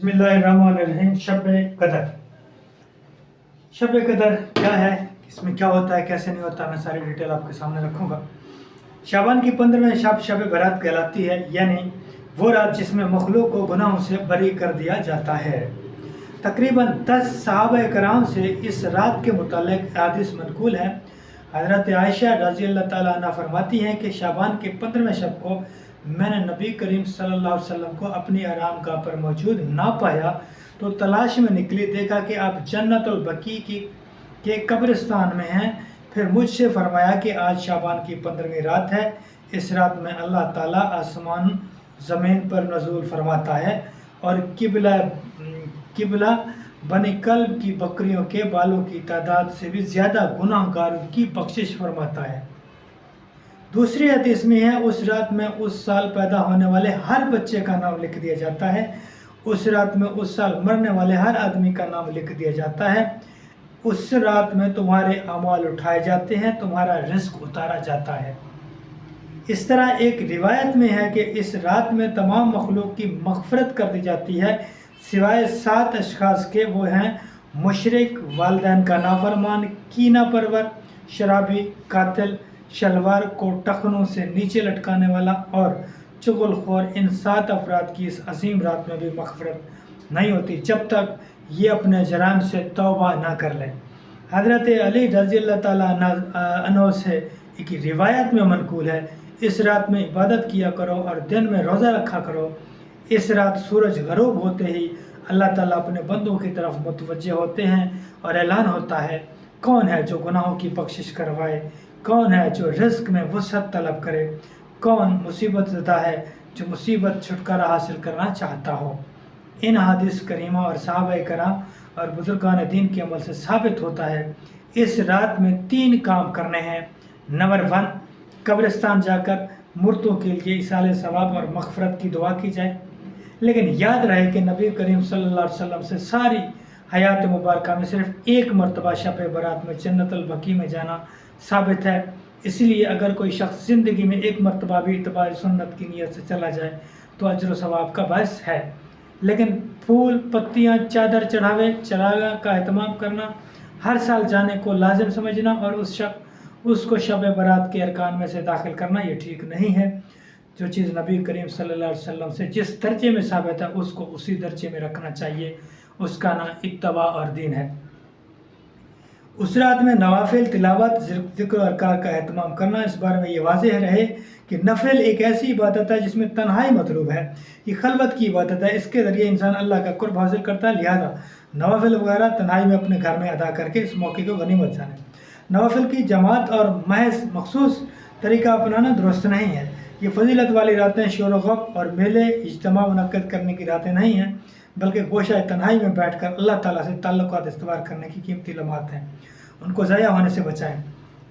बिस्मिल्लाहिर्रहमानिर्रहीम। शब कदर। शब कदर क्या है, इसमें क्या होता है, कैसे नहीं होता, मैं सारी डिटेल आपके सामने रखूँगा। शाबान की 15वें शब शब बरात कहलाती है, यानी वो रात जिसमें मखलूक को गुनाहों से बरी कर दिया जाता है। तकरीबन 10 सहाबा कराम से इस रात के मुतालिक हदीस मनकूल है। हज़रत आयशा रज़ी अल्लाह ताला अन्हा फरमाती हैं कि शाबान के 15वें शब को मैंने नबी करीम सल्लल्लाहु अलैहि वसल्लम को अपनी आराम गाह पर मौजूद ना पाया, तो तलाश में निकली, देखा कि आप जन्नतुल बकी के कब्रिस्तान में हैं। फिर मुझसे फरमाया कि आज शाबान की 15वीं रात है। इस रात में अल्लाह ताला आसमान ज़मीन पर नज़ूल फरमाता है और किबला बनी कल्ब की बकरियों के बालों की तादाद से भी ज़्यादा गुनाहगारों की बख्शिश फरमाता है। दूसरी हदीस में है, उस रात में उस साल पैदा होने वाले हर बच्चे का नाम लिख दिया जाता है। उस रात में उस साल मरने वाले हर आदमी का नाम लिख दिया जाता है। उस रात में तुम्हारे अमाल उठाए जाते हैं, तुम्हारा रिस्क उतारा जाता है। इस तरह एक रिवायत में है कि इस रात में तमाम मखलूक की मग़फ़िरत कर दी जाती है, सिवाय 7 अशख़ास के। वो हैं मुशरिक, वालिदैन का नाफरमान, कीना परवर, शराबी, कातिल, शलवार को टखनों से नीचे लटकाने वाला और चुगलखोर। इन 7 अफराद की इस अजीम रात में भी मग़फ़िरत नहीं होती जब तक ये अपने जराम से तौबा ना कर लें। हज़रत अली रज़ी अल्लाह ताला अन्हु से एक रिवायत में मनकूल है, इस रात में इबादत किया करो और दिन में रोज़ा रखा करो। इस रात सूरज गरूब होते ही अल्लाह ताला अपने बंदों की तरफ मुतवज्जे होते हैं और ऐलान होता है, कौन है जो गुनाहों की बख्शिश करवाए, कौन है जो रिज़्क़ में वसअत तलब करे, कौन मुसीबत ज़दा है जो मुसीबत छुटकारा हासिल करना चाहता हो। इन हदीस करीमा और सहाबा कराम और बुजुर्गान दीन के अमल से साबित होता है, इस रात में 3 काम करने हैं। नंबर 1, कब्रिस्तान जाकर मुर्दों के लिए इसाले सवाब और मग़फ़िरत की दुआ की जाए। लेकिन याद रहे कि नबी करीम सल्लल्लाहु अलैहि वसल्लम से सारी हयात मुबारक में सिर्फ़ एक मरतबा शब बारात में जन्नतुल बकी में जाना साबित है। इसलिए अगर कोई शख्स ज़िंदगी में एक मरतबा भी इत्तिबा सुन्नत की नीयत से चला जाए तो अज्र व सवाब का बायस है। लेकिन फूल, पत्तियाँ, चादर, चढ़ावे, चरागा का एहतमाम करना, हर साल जाने को लाजिम समझना और उसको शब बारात के अरकान में से दाखिल करना, ये ठीक नहीं है। जो चीज़ नबी करीम सल्लल्लाहु अलैहि वसल्लम से जिस दर्जे में साबित है उसको उसी दर्जे में रखना चाहिए, उसका नाम इत्तबा और दीन है। उस रात में नवाफिल, तिलावत, ज़िक्र और अज़कार का एहतमाम करना। इस बारे में ये वाज़ेह रहे कि नफिल एक ऐसी इबादत है जिसमें तन्हाई मतलूब है, ये खलवत की इबादत है, इसके ज़रिए इंसान अल्लाह का कुर्ब हासिल करता है। लिहाजा नवाफिल वगैरह तन्हाई में अपने घर में अदा करके इस मौके को गनीमत जाने। नवाफिल की जमात और महज मखसूस तरीका अपनाना दुरुस्त नहीं है। ये फजीलत वाली रातें शोर व गप और मेले इज्तिमा मुनक्किद करने की रातें नहीं हैं, बल्कि गोशा तन्हाई में बैठकर अल्लाह ताला से ताल्लुकात इस्तवार करने की कीमती लम्हात हैं, उनको ज़ाया होने से बचाएं।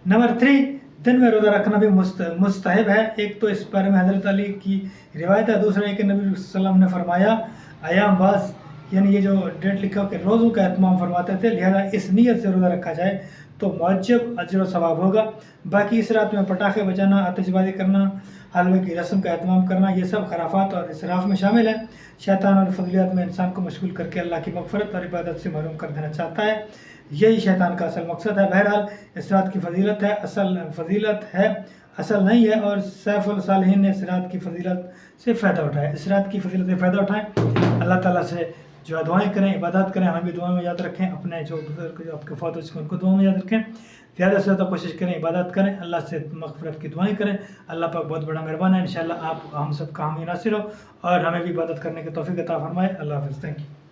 नंबर 3, दिन में रोज़ा रखना भी मुस्तहब है। एक तो इस बारे में हज़रत अली की रिवायत है, दूसरा है कि नबी सल्लल्लाहु अलैहि वसल्लम ने फरमाया, अयाम बास, यानी ये जो डेट लिखा हो कि रोज़ों का एहतमाम फरमाते थे, लिहाजा इस नीयत से रोज़ा रखा जाए तो मुअज्जब अज्र व सवाब होगा। बाकी इस रात में पटाखे बजाना, आतिशबाजी करना, हलवे की रस्म का एहतमाम करना, ये सब खराफात और इसराफ में शामिल है। शैतान और फज़लियत में इंसान को मशगूल करके अल्लाह की मग़फ़िरत और इबादत से महरूम कर देना चाहता है। यही शैतान का असल मकसद है। बहरहाल इस रात की फजीलत है, असल नहीं है, और सैफ़ुल सालिहीन ने इस रात की फजीलत से फ़ायदा उठाया। इस रात की फजीलत से फ़ायदा उठाएँ, अल्लाह ताला से जो दुआएँ करें, इबादत करें, हमें भी दुआ में याद रखें, अपने जो बुज़ुर्ग जो आपके फ़ौत हो चुके उनको दुआ में याद रखें। ज़्यादा से ज़्यादा कोशिश करें, इबादत करें, अल्लाह से मग़फ़िरत की दुआएँ करें। अल्लाह पाक बहुत बड़ा मेहरबान है। इंशाअल्लाह आप हम सब का हामी नासिर हो और हमें भी इबादत करने की तौफ़ीक़ अता फ़रमाए। अल्लाह हाफ़िज़। Thank you.